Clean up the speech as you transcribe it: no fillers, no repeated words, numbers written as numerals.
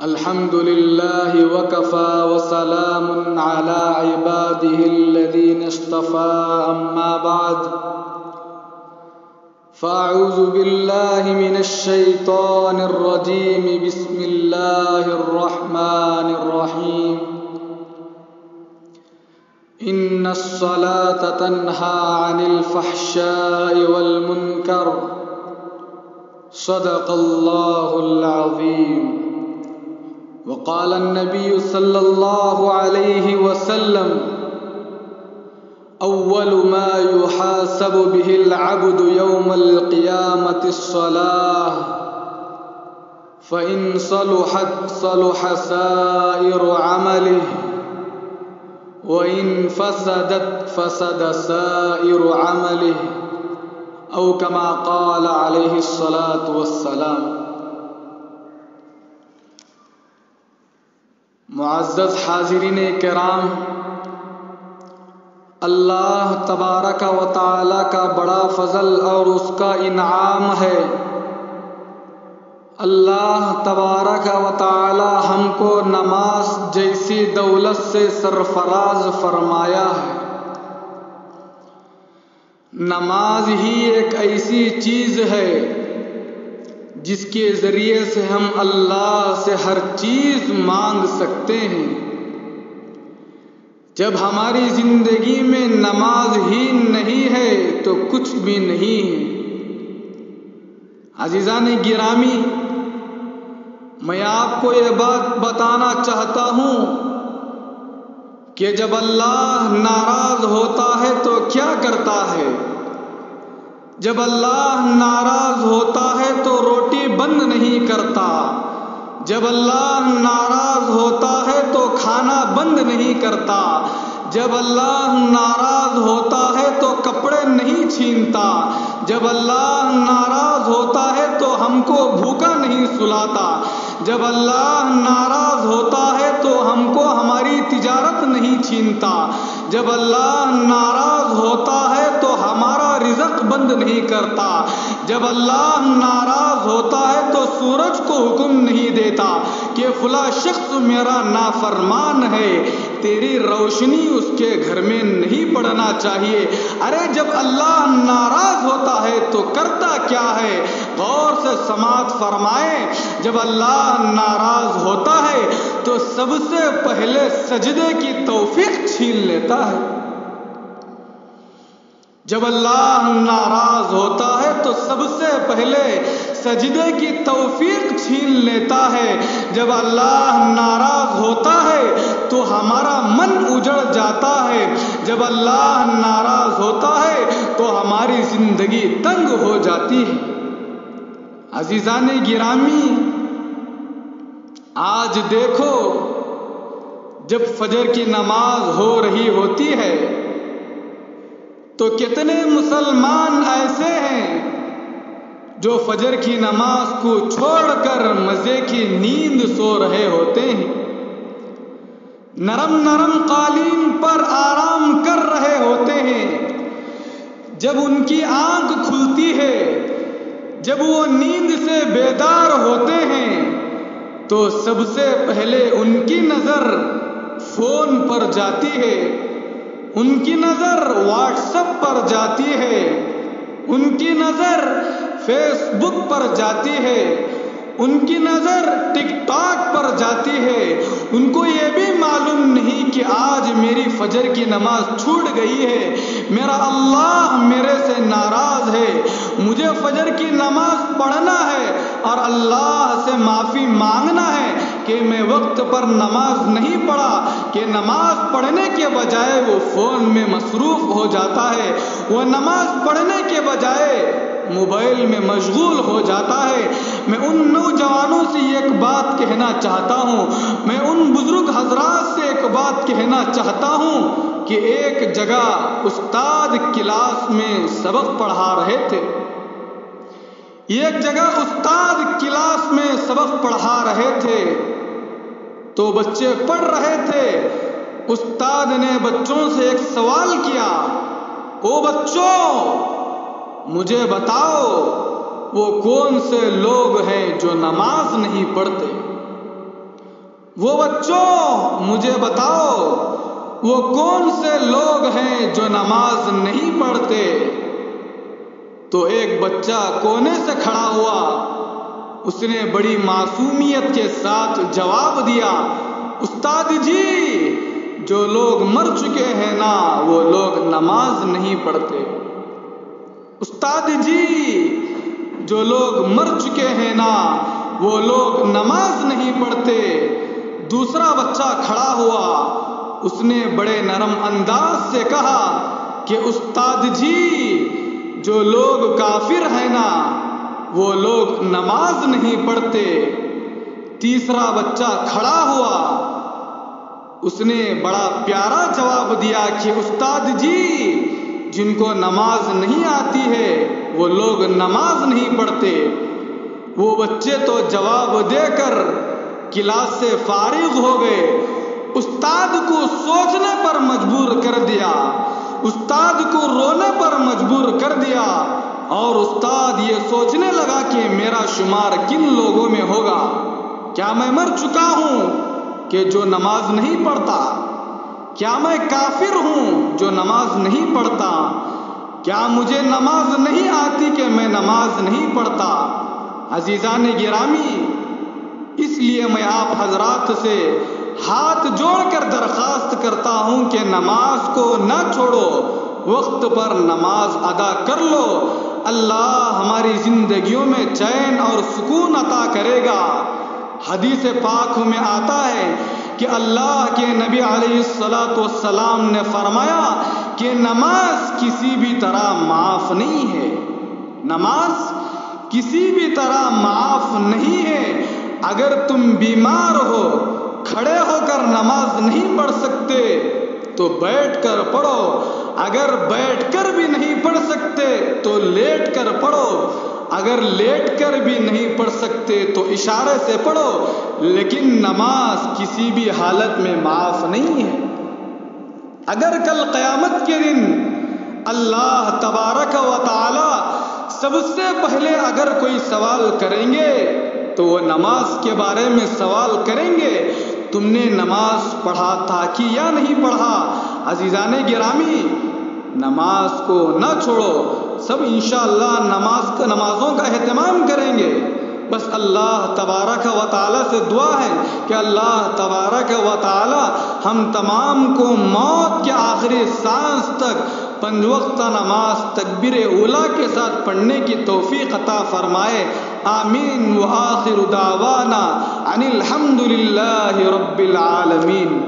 الحمد لله وكفى وسلام على عباده الذين اصطفى أما بعد فأعوذ بالله من الشيطان الرجيم بسم الله الرحمن الرحيم إن الصلاة تنهى عن الفحشاء والمنكر صدق الله العظيم. وقال النبي صلى الله عليه وسلم أول ما يحاسب به العبد يوم القيامة الصلاة فإن صلحت صلح سائر عمله وإن فسدت فسد سائر عمله أو كما قال عليه الصلاة والسلام. معزز حاضرین کرام، اللہ تبارک و تعالی کا بڑا فضل اور اس کا انعام ہے. اللہ تبارک و تعالی ہم کو نماز جیسی دولت سے سرفراز فرمایا ہے. نماز ہی ایک ایسی چیز ہے جس کے ذریعے سے ہم اللہ سے ہر چیز مانگ سکتے ہیں. جب ہماری زندگی میں نماز ہی نہیں ہے تو کچھ بھی نہیں ہے. عزیزان گرامی، میں آپ کو یہ بات بتانا چاہتا ہوں کہ جب اللہ ناراض ہوتا ہے تو کیا کرتا ہے. جب اللہ ناراض ہوتا ہے تو روٹی بند نہیں کرتا. جب اللہ ناراض ہوتا ہے تو کھانا بند نہیں کرتا. جب اللہ ناراض ہوتا ہے تو کپڑے نہیں چھینتا. جب اللہ ناراض ہوتا ہے تو ہم کو بھوکا نہیں سلاتا. جب اللہ ناراض ہوتا ہے تو ہم کو ہماری تجارت نہیں چھینتا. جب اللہ ناراض ہوتا ہے تو ہمارا رزق بند نہیں کرتا. جب اللہ ناراض ہوتا ہے تو سورج کو حکم نہیں دیتا کہ فلاں شخص میرا نافرمان ہے، تیری روشنی اس کے گھر میں نہیں پڑنا چاہیے. ارے جب اللہ ناراض ہوتا ہے تو کرتا کیا ہے؟ غور سے سماعت فرمائیں. جب اللہ ناراض ہوتا ہے تو سب سے پہلے سجدے کی توفیق چھین لیتا ہے. جب اللہ ناراض ہوتا ہے تو سب سے پہلے سجدے کی توفیق چھین لیتا ہے. جب اللہ ناراض ہوتا ہے تو ہمارا من اجڑ جاتا ہے. جب اللہ ناراض ہوتا ہے تو ہماری زندگی تنگ ہو جاتی ہے. عزیزان گرامی، آج دیکھو، جب فجر کی نماز ہو رہی ہوتی ہے تو کتنے مسلمان ایسے ہیں جو فجر کی نماز کو چھوڑ کر مزے کی نیند سو رہے ہوتے ہیں. نرم نرم قالین پر آرام کر رہے ہوتے ہیں. جب ان کی آنکھ کھلتی ہے، جب وہ نیند سے بیدار ہوتے ہیں تو سب سے پہلے ان کی نظر فون پر جاتی ہے، ان کی نظر واٹس ایپ پر جاتی ہے، ان کی نظر فیس بک پر جاتی ہے، ان کی نظر ٹک ٹاک پر جاتی ہے. ان کو یہ بھی معلوم نہیں کہ آج میری فجر کی نماز چھوٹ گئی ہے، میرا اللہ میرے سے ناراض ہے. مجھے فجر کی نماز پڑھنا ہے اور اللہ سے معافی مانگنا ہے کہ میں وقت پر نماز نہیں پڑھا، کہ نماز پڑھنے کے بجائے وہ فون میں مصروف ہو جاتا ہے، وہ نماز پڑھنے کے بجائے موبائل میں مشغول ہو جاتا ہے. میں ان نوجوانوں سے ایک بات کہنا چاہتا ہوں، میں ان بزرگ حضرات سے ایک بات کہنا چاہتا ہوں کہ ایک جگہ استاد کلاس میں سبق پڑھا رہے تھے. ایک جگہ استاد کلاس میں سبق پڑھا رہے تھے تو بچے پڑھ رہے تھے. استاد نے بچوں سے ایک سوال کیا، او بچوں، مجھے بتاؤ وہ کون سے لوگ ہیں جو نماز نہیں پڑھتے؟ وہ بچوں مجھے بتاؤ وہ کون سے لوگ ہیں جو نماز نہیں پڑھتے؟ تو ایک بچہ کونے سے کھڑا ہوا، اس نے بڑی معصومیت کے ساتھ جواب دیا، استاد جی جو لوگ مر چکے ہیں نا وہ لوگ نماز نہیں پڑھتے۔ استاد جی جو لوگ مر چکے ہیں نا وہ لوگ نماز نہیں پڑھتے۔ دوسرا بچہ کھڑا ہوا، اس نے بڑے نرم انداز سے کہا کہ استاد جی جو لوگ کافر ہیں نا وہ لوگ نماز نہیں پڑھتے۔ تیسرا بچہ کھڑا ہوا، اس نے بڑا پیارا جواب دیا کہ استاد جی جن کو نماز نہیں آتی ہے وہ لوگ نماز نہیں پڑھتے۔ وہ بچے تو جواب دے کر کلاس سے فارغ ہو گئے، استاد کو سوچنے پر مجبور کر دیا، استاد کو رونے پر مجبور کر دیا، اور استاد یہ سوچنے لگا کہ میرا شمار کن لوگوں میں ہوگا؟ کیا میں مر چکا ہوں کہ جو نماز نہیں پڑھتا؟ کیا میں کافر ہوں جو نماز نہیں پڑھتا؟ کیا مجھے نماز نہیں آتی کہ میں نماز نہیں پڑھتا؟ عزیزان گرامی، اس لیے میں آپ حضرات سے ہاتھ جوڑ کر درخواست کرتا ہوں کہ نماز کو نہ چھوڑو، وقت پر نماز ادا کر لو، اللہ ہماری زندگیوں میں چین اور سکون عطا کرے گا۔ حدیث پاک میں آتا ہے کہ اللہ کے نبی علیہ السلام نے فرمایا کہ نماز کسی بھی طرح معاف نہیں ہے، نماز کسی بھی طرح معاف نہیں ہے۔ اگر تم بیمار ہو، کھڑے ہو کر نماز نہیں پڑھ سکتے تو بیٹھ کر پڑھو، اگر بیٹھ کر بھی نہیں پڑھ سکتے تو لیٹ کر پڑھو، اگر لیٹ کر بھی نہیں پڑھ سکتے تو اشارے سے پڑھو، لیکن نماز کسی بھی حالت میں معاف نہیں ہے۔ اگر کل قیامت کے دن اللہ تبارک و تعالی سب سے پہلے اگر کوئی سوال کریں گے تو وہ نماز کے بارے میں سوال کریں گے، تم نے نماز پڑھا تھا کہ یا نہیں پڑھا؟ عزیزان گرامی، نماز کو نہ چھوڑو، سب انشاءاللہ نمازوں کا اہتمام کریں گے۔ بس اللہ تبارک و تعالی سے دعا ہے کہ اللہ تبارک و تعالی ہم تمام کو موت کے آخری سانس تک 5 وقت نماز تکبیر اولیٰ کے ساتھ پڑھنے کی توفیق عطا فرمائے، آمین۔ وآخر دعوانا ان الحمد للہ رب العالمین۔